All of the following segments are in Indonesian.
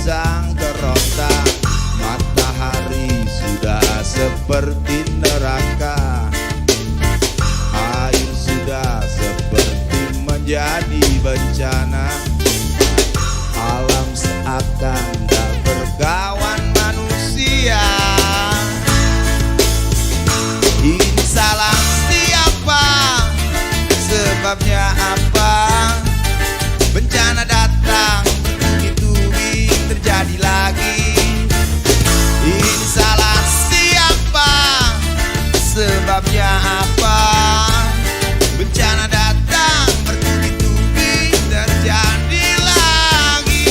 gersang kerontang, matahari sudah seperti neraka, air sudah seperti menjadi bencana, alam seakan tak berkawan manusia. Ini salah siapa? Sebabnya apa? Bencana datang bertubi-tubi terjadi lagi. Ini salah siapa? Sebabnya apa? Bencana datang bertubi-tubi terjadi lagi.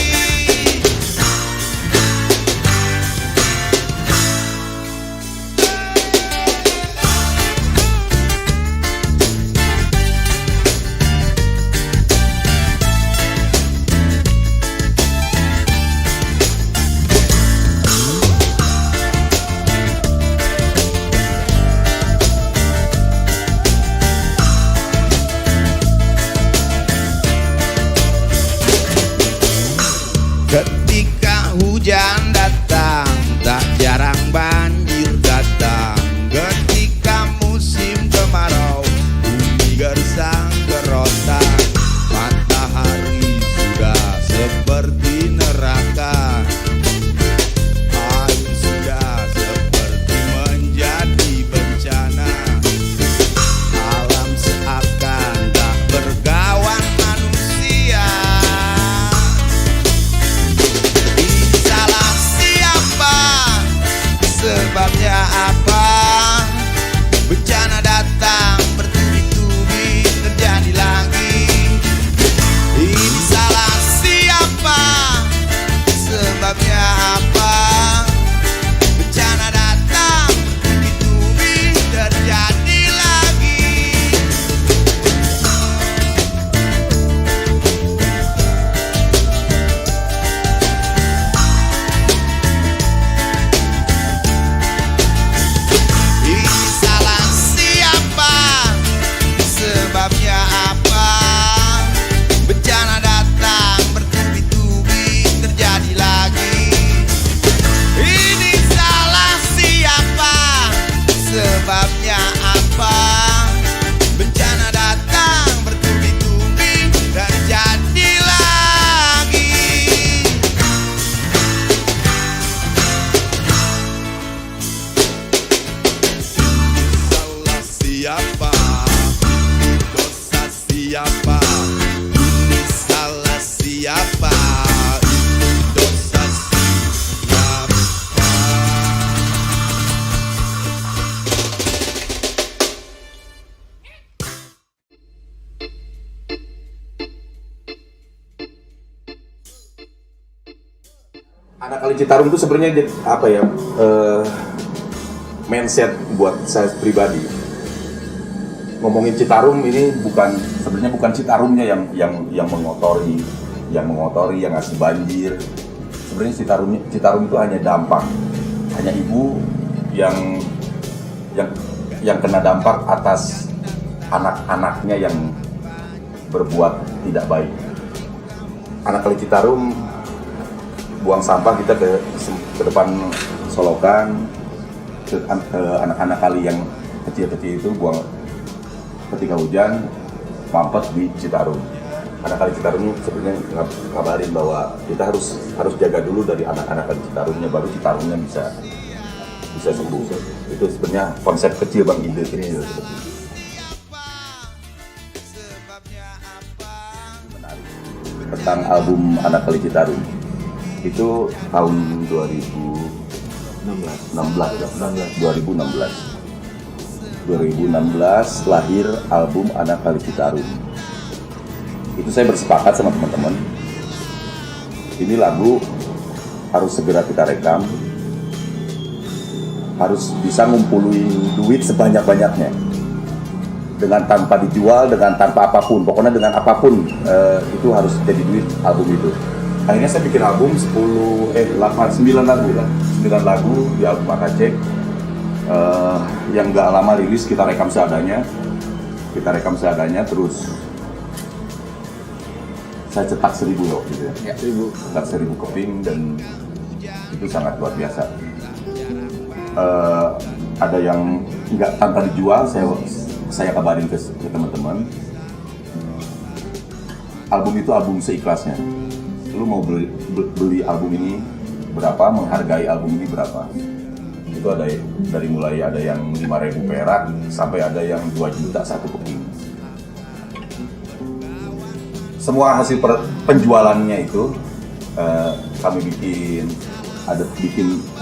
Ketika hujan datang, tak jarang banjir datang. Ketika musim kemarau, bumi gersang kerontang, matahari sudah seperti neraka, air sudah seperti menjadi bencana, alam seakan tak berkawan manusia. Sebabnya apa? Bencana datang bertubi-tubi terjadi lagi. Ini salah siapa? Sebabnya apa? Bencana datang bertubi-tubi terjadi lagi. Sebabnya apa? Bencana datang bertubi-tubi terjadi lagi. Ini salah siapa? Sebabnya apa? Bencana datang bertubi-tubi terjadi lagi. Salah siapa? Siapa? Ini salah siapa? Ini dosa siapa? Anak Kali Citarum itu sebenarnya apa ya? Mindset buat saya pribadi. Ngomongin Citarum ini sebenarnya bukan Citarumnya yang mengotori, yang ngasih banjir. Sebenarnya Citarum itu hanya dampak, hanya ibu yang kena dampak atas anak-anaknya yang berbuat tidak baik. Anak Kali Citarum buang sampah kita ke depan Solokan, ke anak-anak kali yang kecil-kecil itu buang. Ketika hujan, mampet di Citarum. Anak Kali Citarum sebenarnya ngabarin bahwa kita harus jaga dulu dari anak-anak Kali Citarumnya, baru Citarumnya bisa sembuh. Itu sebenarnya konsep kecil Bang Ide ini. Menarik. Tentang album Anak Kali Citarum itu tahun 2016 lahir album Anak Kali Citarum. Itu saya bersepakat sama teman-teman, ini lagu harus segera kita rekam, harus bisa ngumpulin duit sebanyak-banyaknya, dengan tanpa dijual, dengan tanpa apapun, pokoknya dengan apapun itu harus jadi duit album itu. Akhirnya saya bikin album 9 lagu di album Akacek. Yang gak lama rilis, kita rekam seadanya, terus saya cetak 1000 loh gitu ya. Ya, 1000. Cetak 1000 keping dan itu sangat luar biasa. Ada yang nggak tanpa dijual, saya kabarin ke teman-teman. Album itu album seikhlasnya. Lu mau beli album ini berapa, menghargai album ini berapa. Itu ada dari mulai ada yang 5.000 perak sampai ada yang 2 juta satu keping. Semua hasil penjualannya itu kami bikin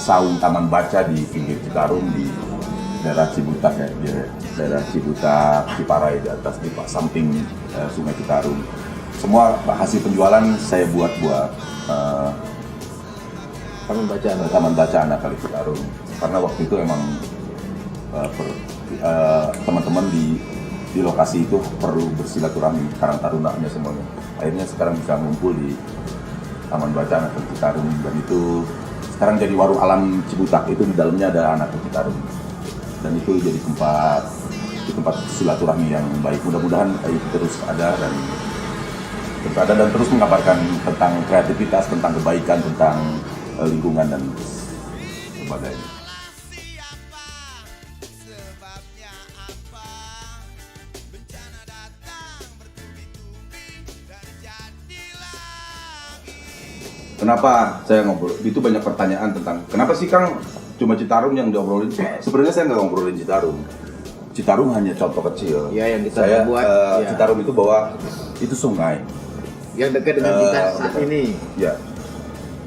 saung taman baca di pinggir Citarum di daerah Cibutak ya, di daerah Cibutak, Ciparai di atas di samping Sungai Citarum. Semua hasil penjualan saya buat taman baca anak kali Citarum. Karena waktu itu emang teman-teman di lokasi itu perlu bersilaturahmi Karang Tarunanya semuanya. Akhirnya sekarang bisa ngumpul di Taman Baca Anak Citarum, dan itu sekarang jadi warung alam Cibutak. Itu di dalamnya ada Anak Citarum, dan itu jadi tempat silaturahmi yang baik. Mudah-mudahan itu terus ada dan terus mengabarkan tentang kreativitas, tentang kebaikan, tentang lingkungan dan sebagainya. Kenapa saya ngobrol? Itu banyak pertanyaan tentang kenapa sih Kang cuma Citarum yang diobrolin? Sebenarnya saya nggak ngobrolin Citarum. Citarum hanya contoh kecil. Ya, yang kita saya buat. Citarum itu bahwa itu sungai Yang dekat dengan kita saat ini. Ya,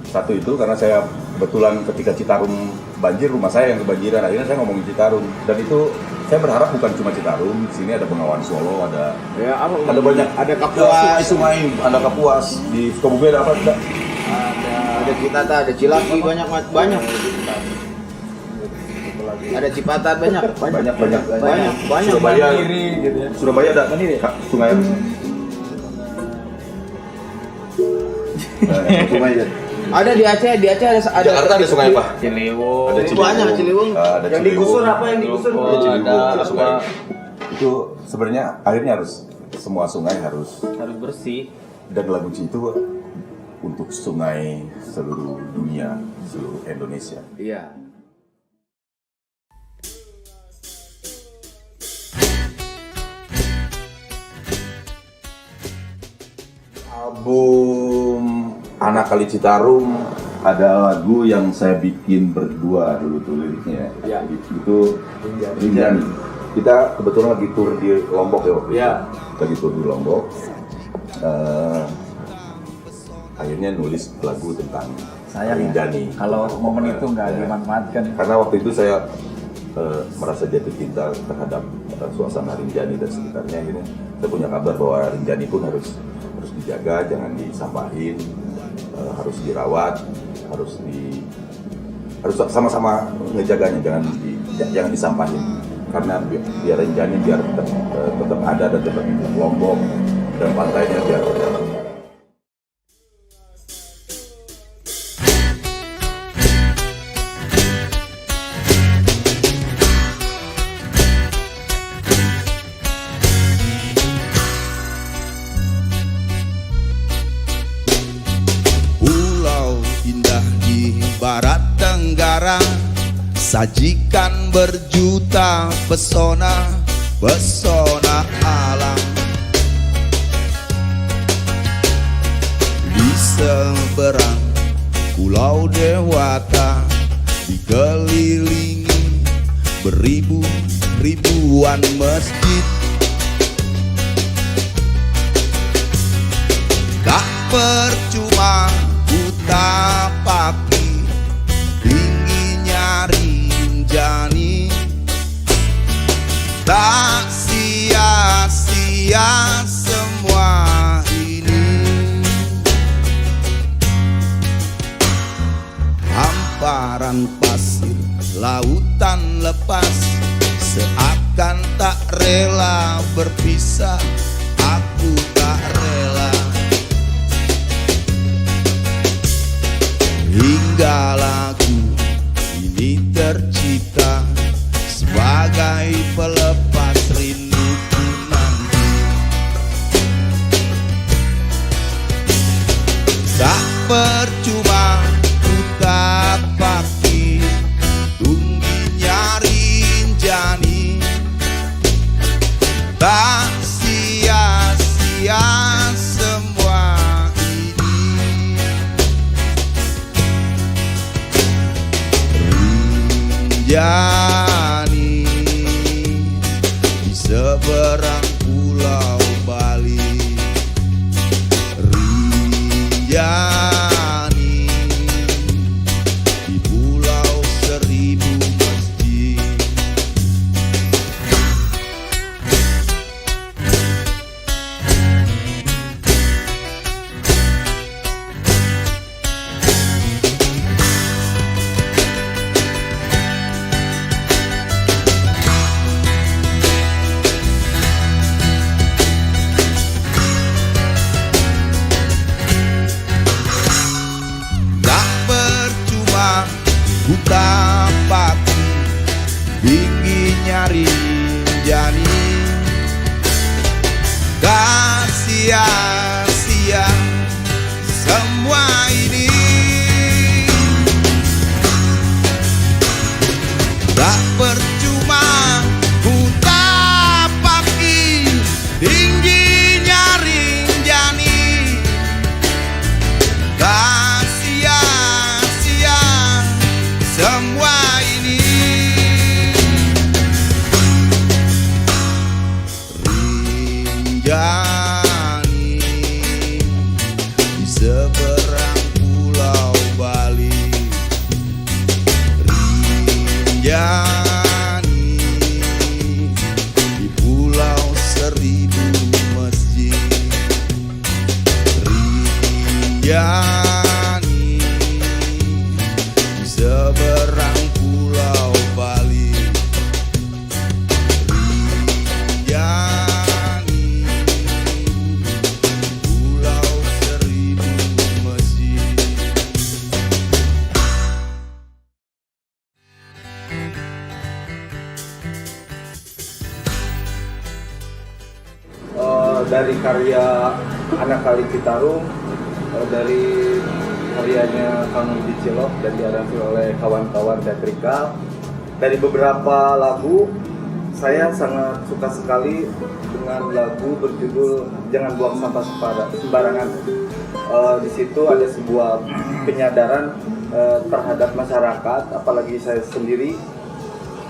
satu itu karena saya kebetulan ketika Citarum banjir, rumah saya yang kebanjiran. Akhirnya saya ngomongin Citarum, dan itu saya berharap bukan cuma Citarum. Di sini ada Bengawan Solo, ada banyak, ada Kapuas, sungai, ada Kapuas, di Sukabumi ada apa tidak? Ada Citata, ada Cilaki, banyak. Ada Cipatat, banyak. Surabaya, gitu ya. Surabaya ada sungai. Sungai ya. Ada di Aceh ada. Jakarta ada sungai apa? Ciliwung. Ada Banyak Ciliwung. Ada Yang Ciliwung. digusur apa yang digusur? Ada sungai. Itu sebenarnya akhirnya semua sungai harus bersih. Dan lagu itu untuk sungai seluruh dunia, seluruh Indonesia. Iya. Album Anak Kali Citarum ada lagu yang saya bikin berdua dulu tuh liriknya. Ya. Itu Rinjani. Kita kebetulan lagi tur di Lombok ya waktu Ya. itu. Lagi tur di Lombok. Akhirnya nulis lagu tentang Rinjani. Kalau momen itu nggak dimanfaatkan. Karena waktu itu saya merasa jatuh cinta terhadap suasana Rinjani dan sekitarnya. Akhirnya saya punya kabar bahwa Rinjani pun harus dijaga, jangan disampahin, harus dirawat, harus sama-sama ngejaganya, jangan disampahin. Karena biar Rinjani tetap ada dan tetap Lombok dan pantainya biar Barat Tenggara, sajikan berjuta pesona alam. Di seberang Pulau Dewata, dikelilingi beribuan masjid. Tak percuma ku tapaki tingginya Rinjani, tak sia-sia semua ini. Hamparan pasir, lautan lepas, seakan tak rela berpisah. Aku tak rela. Hingga lagu ini tercipta sebagai pelepas rinduku nanti. Rinjani di seberang pulau Bali. Rinjani di pulau seribu masjid. Tak percuma ku tapaki tingginya Rinjani, tak sia-sia semua ini. Tak percuma ku tapaki tingginya Rinjani, tak sia-sia semua ini. Rinjani di seberang pulau Bali. Rinjani di pulau seribu masjid. Rinjani di seberang pulau Bali. Rinjani pulau seribu masjid. Dari karya Anak Kali Citarum, dari karyanya Kang Budi Cilok dan diaransemen oleh kawan-kawan teatrikal. Dari beberapa lagu, saya sangat suka sekali dengan lagu berjudul Jangan Buang Sampah Sembarangan. Di situ ada sebuah penyadaran terhadap masyarakat, apalagi saya sendiri,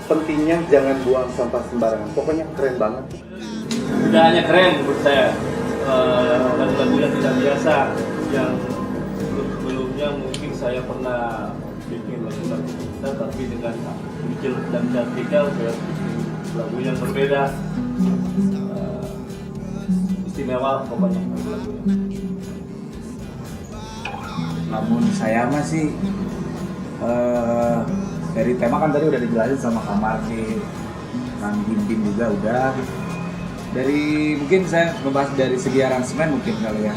pentingnya jangan buang sampah sembarangan. Pokoknya keren banget. Tidak hanya keren menurut saya, lagu-lagunya tidak biasa. Yang sebelumnya mungkin saya pernah bikin lagu-lagu kita, tapi dengan muncul dan teatrikal saya bikin lagu yang berbeda, istimewa pokoknya lagunya. Namun saya masih dari tema kan tadi udah dijelasin sama Kang Mardi, Kang Bimbing juga udah. Dari mungkin saya membahas dari segi aransemen mungkin kali ya.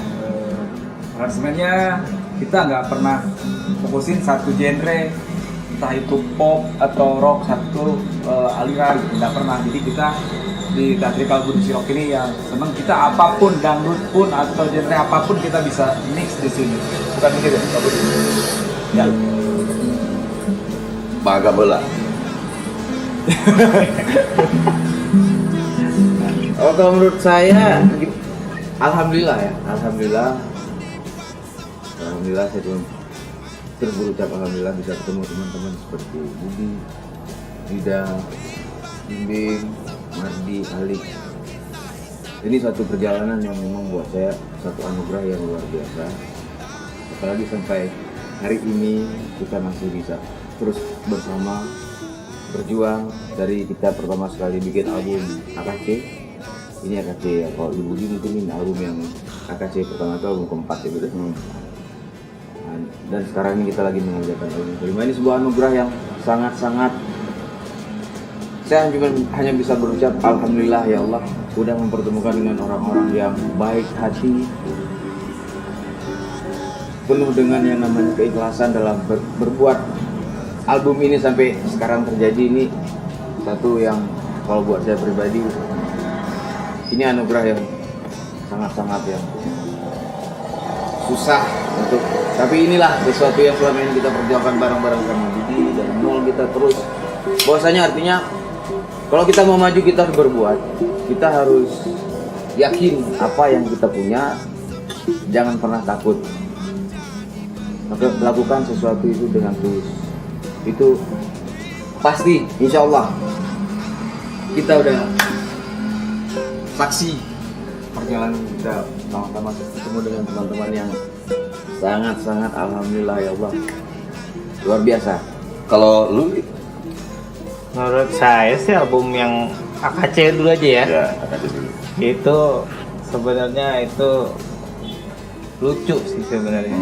Aransemennya kita nggak pernah fokusin satu genre, entah itu pop atau rock, satu aliran, nggak pernah. Jadi kita di Teatrikal Budi Cilok ini yang senang kita apapun, dangdut pun atau genre apapun kita bisa mix di sini. Bukan begitu, Pak Budi? Ya. Bangga bola. Oh, kalau menurut saya, alhamdulillah ya, alhamdulillah saya cuma terus berucap alhamdulillah bisa ketemu teman-teman seperti Budi, Ida, Bimbing, Mardi, Ali. Ini suatu perjalanan yang memang buat saya satu anugerah yang luar biasa. Apalagi sampai hari ini kita masih bisa terus bersama berjuang dari kita pertama sekali bikin album AKC. Ini AKC ya, kalau di Budi mungkin ini album yang AKC pertama itu album keempat ya gitu. Dan sekarang ini kita lagi mengerjakan album kelima. Ini sebuah anugerah yang sangat-sangat, saya hanya bisa berucap alhamdulillah ya Allah udah mempertemukan dengan orang-orang yang baik hati, penuh dengan yang namanya keikhlasan dalam berbuat album ini sampai sekarang terjadi. Ini satu yang kalau buat saya pribadi ini anugerah yang sangat-sangat yang susah untuk, tapi inilah sesuatu yang selama ini kita perjuangkan bareng-bareng sama Budi dan nol kita terus. Bahwasanya artinya kalau kita mau maju kita harus berbuat, kita harus yakin apa yang kita punya, jangan pernah takut. Maka lakukan sesuatu itu dengan tulus. Itu pasti insya Allah kita udah saksi perjalanan kita sama-sama ketemu dengan teman-teman yang sangat-sangat alhamdulillah ya Allah luar biasa. Kalau lu Menurut saya sih album yang AKC dulu aja ya. ya aja dulu. Itu sebenarnya itu lucu sih sebenarnya.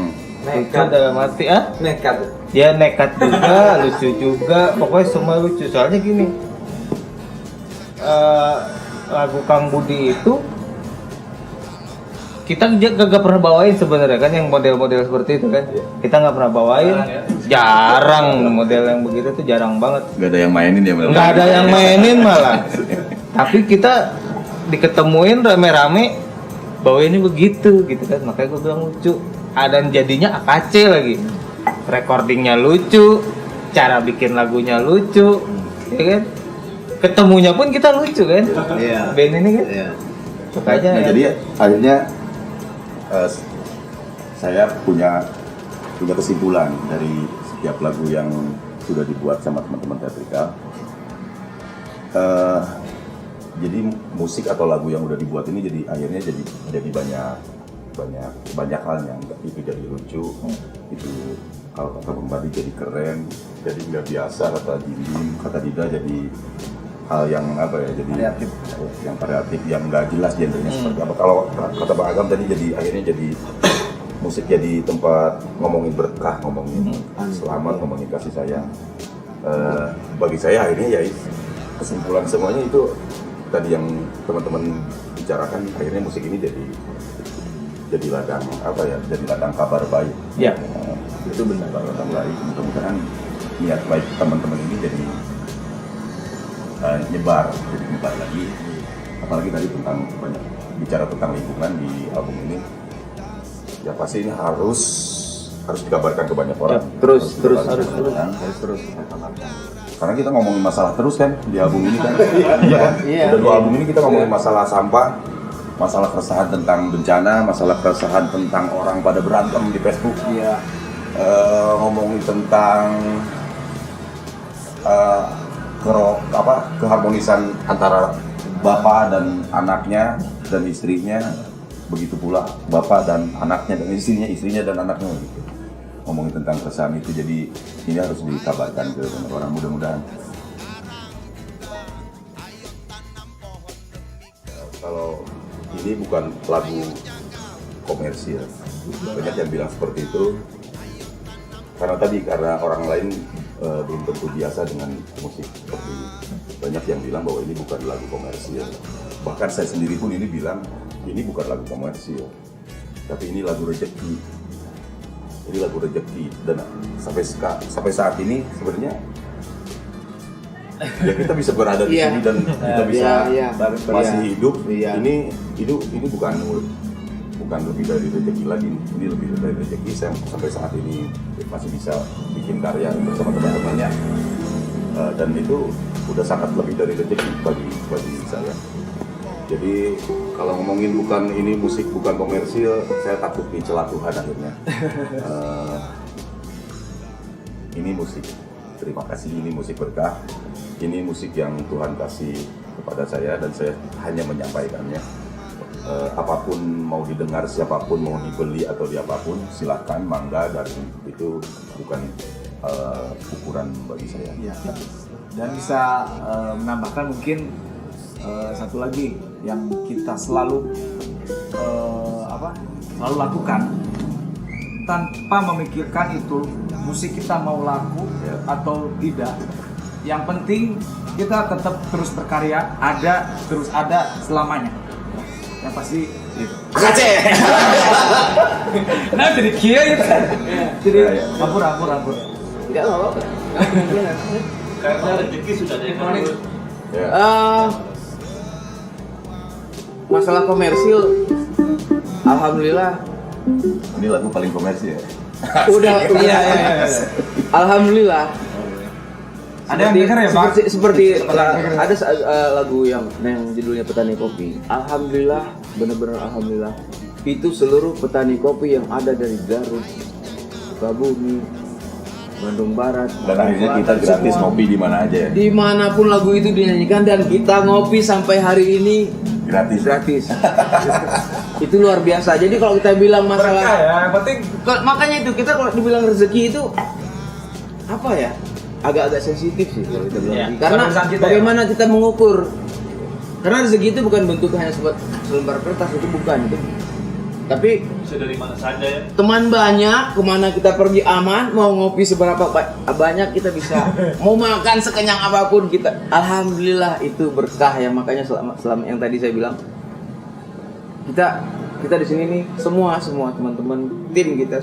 Lucu dalam arti Nekat. dia nekat juga, lucu juga, pokoknya semua lucu. Soalnya gini, lagu Kang Budi itu kita gak pernah bawain sebenarnya kan, yang model-model seperti itu kan kita nggak pernah bawain, jarang model yang begitu tuh jarang banget, Gak ada yang mainin ya? nggak ada yang mainin malah. Tapi kita diketemuin rame-rame bahwa ini begitu gitu kan, makanya gue bilang lucu. Dan jadinya AKC lagi, recordingnya lucu, cara bikin lagunya lucu, ya kan, ketemunya pun kita lucu kan, Iya. band ini kan. Iya. Makanya Nah, jadi akhirnya saya punya kesimpulan dari setiap lagu yang sudah dibuat sama teman-teman teatrikal. Jadi musik atau lagu yang udah dibuat ini jadi akhirnya jadi banyak halnya. Itu jadi lucu, itu kalau kata Pembadi jadi keren, jadi nggak biasa, kata Jindim, kata Dida jadi hal yang apa ya, jadi variatif, yang nggak jelas genrenya seperti apa. Kalau kata Bang Agam tadi akhirnya jadi musik jadi tempat ngomongin berkah, ngomongin selamat, ngomongin kasih sayang. Bagi saya akhirnya ya kesimpulan semuanya itu tadi yang teman-teman bicarakan, akhirnya musik ini jadi ladang apa ya, jadi ladang kabar baik. ya Itu benar, ladang baik. Mudah-mudahan niat baik teman-teman ini jadi nyebar lagi. Apalagi tadi banyak bicara tentang lingkungan di album ini. Ya pasti ini harus dikabarkan ke banyak orang. Terus Harus karena kita ngomongin masalah terus kan di album ini kan. Iya kan? Udah 2 album ini kita ngomongin masalah sampah, masalah keresahan tentang bencana, masalah keresahan tentang orang pada berantem di Facebook. Iya. Ngomongin tentang keharmonisan antara bapak dan anaknya dan istrinya, begitu pula bapak dan anaknya dan istrinya dan anaknya gitu. Ngomongin tentang keresahan itu, jadi ini harus dikabarkan ke banyak orang, mudah-mudahan. Kalau ini bukan lagu komersil, banyak yang bilang seperti itu karena orang lain belum tentu biasa dengan musik seperti ini. Banyak yang bilang bahwa ini bukan lagu komersil. Bahkan saya sendiri pun ini bilang ini bukan lagu komersil, tapi ini lagu rezeki. Ini lagu rezeki, dan sampai saat ini sebenarnya ya kita bisa berada di sini dan kita bisa masih hidup. Ini bukan lebih dari rezeki lagi, ini lebih dari rezeki. Saya sampai saat ini masih bisa bikin karya bersama teman-temannya, dan itu udah sangat lebih dari rezeki bagi saya. Jadi kalau ngomongin ini musik bukan komersil, saya takut dicela Tuhan akhirnya. Ini musik, terima kasih, ini musik berkah, ini musik yang Tuhan kasih kepada saya dan saya hanya menyampaikannya. Apapun mau didengar, siapapun mau dibeli atau diapapun, silahkan, mangga, dan itu bukan ukuran bagi saya. Ya. Dan bisa menambahkan mungkin satu lagi yang kita selalu lakukan tanpa memikirkan itu musik kita mau laku atau tidak. Yang penting kita tetap terus berkarya, terus ada selamanya. Yang pasti itu. Nah jadi kia gitu. Jadi ampun. Enggak apa-apa. Karena rezeki sudah ada yang ngatur. Masalah komersil, alhamdulillah Ini lagu paling komersil ya. udah iya. Alhamdulillah. Ada yang denger ya, Pak? Seperti ada lagu yang judulnya Petani Kopi. Alhamdulillah, benar-benar alhamdulillah. Itu seluruh petani kopi yang ada dari Garut, Sukabumi, Bandung Barat. Dan akhirnya kita Selatan, gratis semua. ngopi di mana aja ya. Dimanapun lagu itu dinyanyikan dan kita ngopi sampai hari ini Gratis. gratis. Itu luar biasa. Jadi kalau kita bilang Berkah masalah, ya, yang penting makanya itu kita kalau dibilang rezeki itu apa ya? Agak-agak sensitif sih kalau kita bilang. Iya, rezeki. Karena urusan kita ya. bagaimana kita mengukur? Karena rezeki itu bukan bentuk hanya selembar kertas, itu bukan itu. Tapi Bisa dari mana saja ya. teman banyak, kemana kita pergi aman, mau ngopi seberapa banyak kita bisa, mau makan sekenyang apapun kita, alhamdulillah itu berkah ya. Makanya selama yang tadi saya bilang, kita di sini nih semua teman-teman tim kita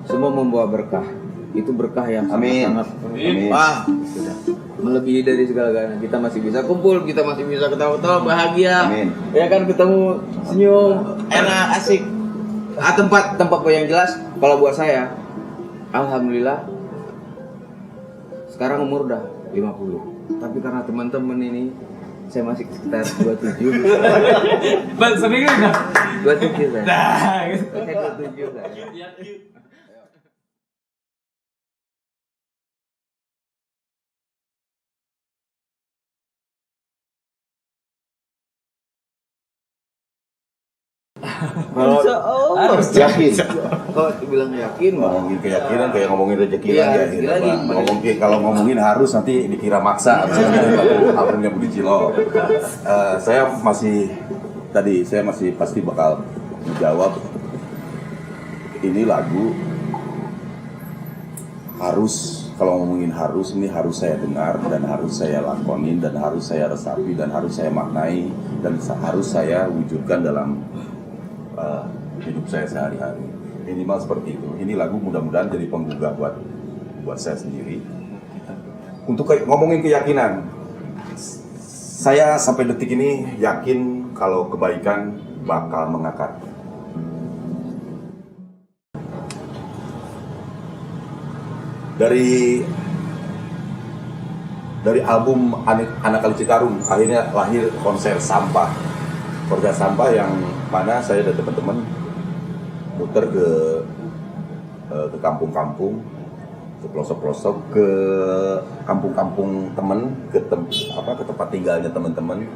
semua membawa berkah. Itu berkah yang Amin. sangat Amin. wah, sudah melebihi dari segala-galanya. Kita masih bisa kumpul, kita masih bisa ketawa-tawa, bahagia. Amin. Ya kan, ketemu, senyum, enak, asik. Tempat yang jelas kalau buat saya, alhamdulillah sekarang umur udah 50. Tapi karena teman-teman ini saya masih sekitar 27. Bang, seminggu udah. 27 saya. Nah, gitu. Saya 27 saya. Lihat yuk. Kalau Harus Yakin. kalau dibilang yakin, Ngomongin keyakinan kayak ngomongin rezeki Iya, lagi rezeki akhirnya, lagi. Pak. Kalau ngomongin harus nanti dikira maksa albumnya Budi Cilo. Saya masih pasti bakal menjawab, ini lagu harus, kalau ngomongin harus, ini harus saya dengar dan harus saya lakonin dan harus saya resapi dan harus saya maknai dan harus saya wujudkan dalam hidup saya sehari-hari. Minimal seperti itu. Ini lagu mudah-mudahan jadi penggugah buat saya sendiri. Untuk ngomongin keyakinan, saya sampai detik ini yakin kalau kebaikan bakal mengakar. Dari album Anak Kali Citarum akhirnya lahir konser sampah yang mana saya dan teman-teman muter ke kampung-kampung, ke pelosok-pelosok, ke kampung-kampung temen, ke tempat tinggalnya teman-teman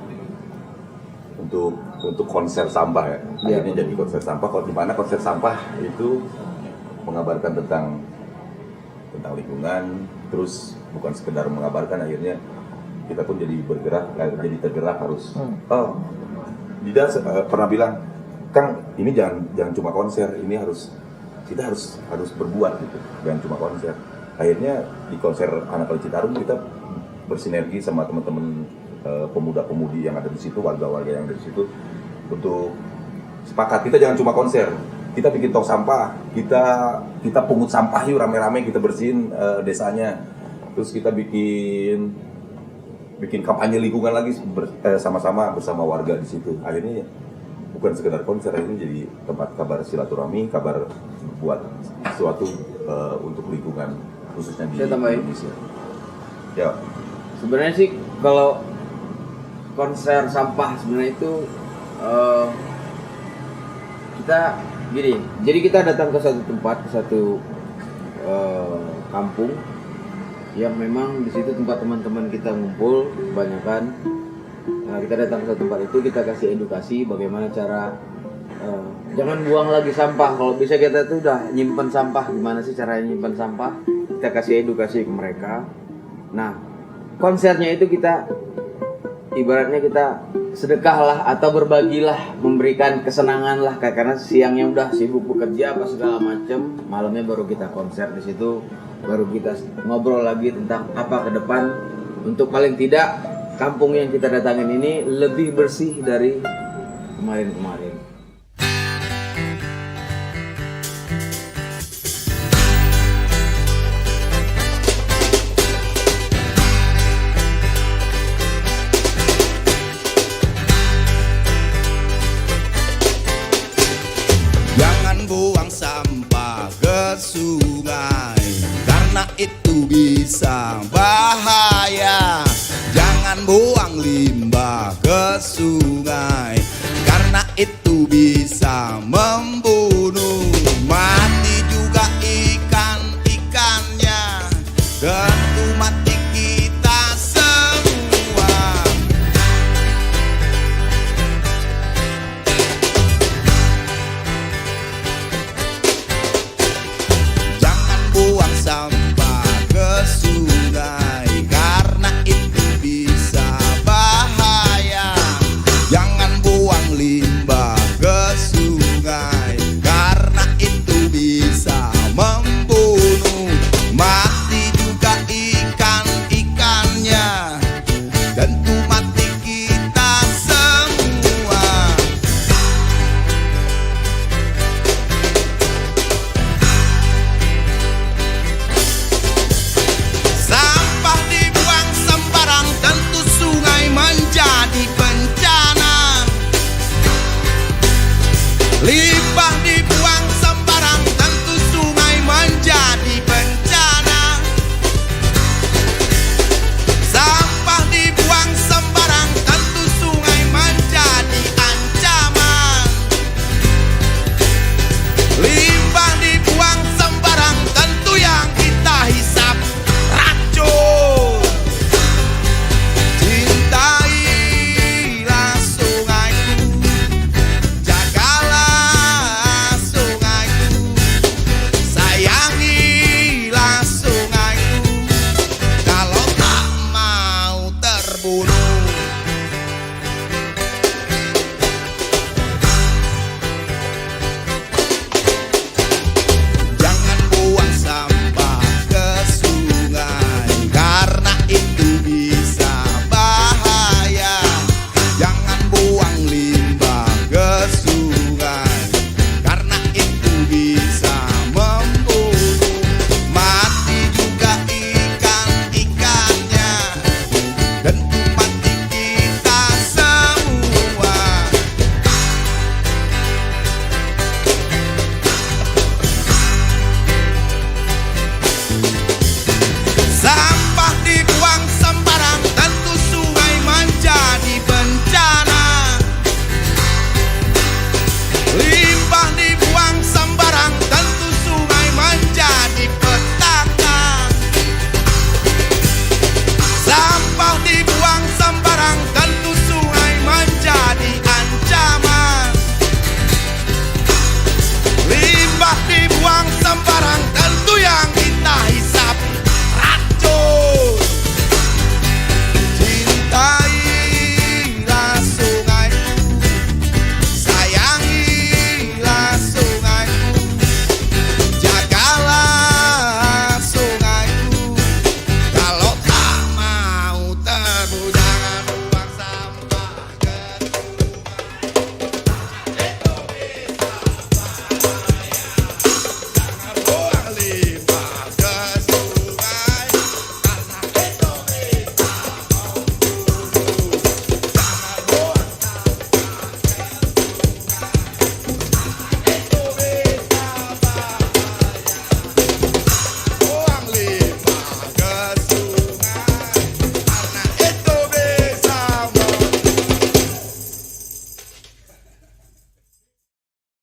untuk konser sampah ya. Akhirnya jadi konser sampah. Kalau di mana konser sampah itu mengabarkan tentang lingkungan, terus bukan sekedar mengabarkan, akhirnya kita pun jadi tergerak harus. Dida pernah bilang, Kang, ini jangan cuma konser, ini kita harus berbuat gitu, jangan cuma konser. Akhirnya di konser Anak Kali Citarum kita bersinergi sama teman-teman pemuda-pemudi yang ada di situ, warga-warga yang ada di situ, untuk sepakat kita jangan cuma konser. Kita bikin tong sampah, kita pungut sampah yuk rame-rame, kita bersihin desanya. Terus kita bikin kampanye lingkungan lagi sama-sama bersama warga di situ. Akhirnya bukan sekedar konser, ini jadi tempat kabar silaturahmi, kabar buat sesuatu untuk lingkungan khususnya di Indonesia. Ya. sebenarnya sih kalau konser sampah sebenarnya itu kita gini, jadi kita datang ke satu tempat, ke satu kampung yang memang di situ tempat teman-teman kita ngumpul kebanyakan. Kita datang ke satu tempat itu, kita kasih edukasi bagaimana cara jangan buang lagi sampah. Kalau bisa kita tuh udah nyimpen sampah, gimana sih caranya nyimpen sampah, kita kasih edukasi ke mereka. Nah, konsernya itu kita ibaratnya kita sedekahlah atau berbagilah, memberikan kesenangan lah, karena siangnya udah sibuk bekerja apa segala macam, malamnya baru kita konser di situ, baru kita ngobrol lagi tentang apa ke depan untuk paling tidak kampung yang kita datangin ini lebih bersih dari kemarin-kemarin. Jangan buang sampah ke sungai, karena itu bisa bahaya. Jangan buang limbah ke sungai, karena itu bisa membunuh. Mati juga ikan-ikannya, tentu mati kita semua. Jangan buang sampah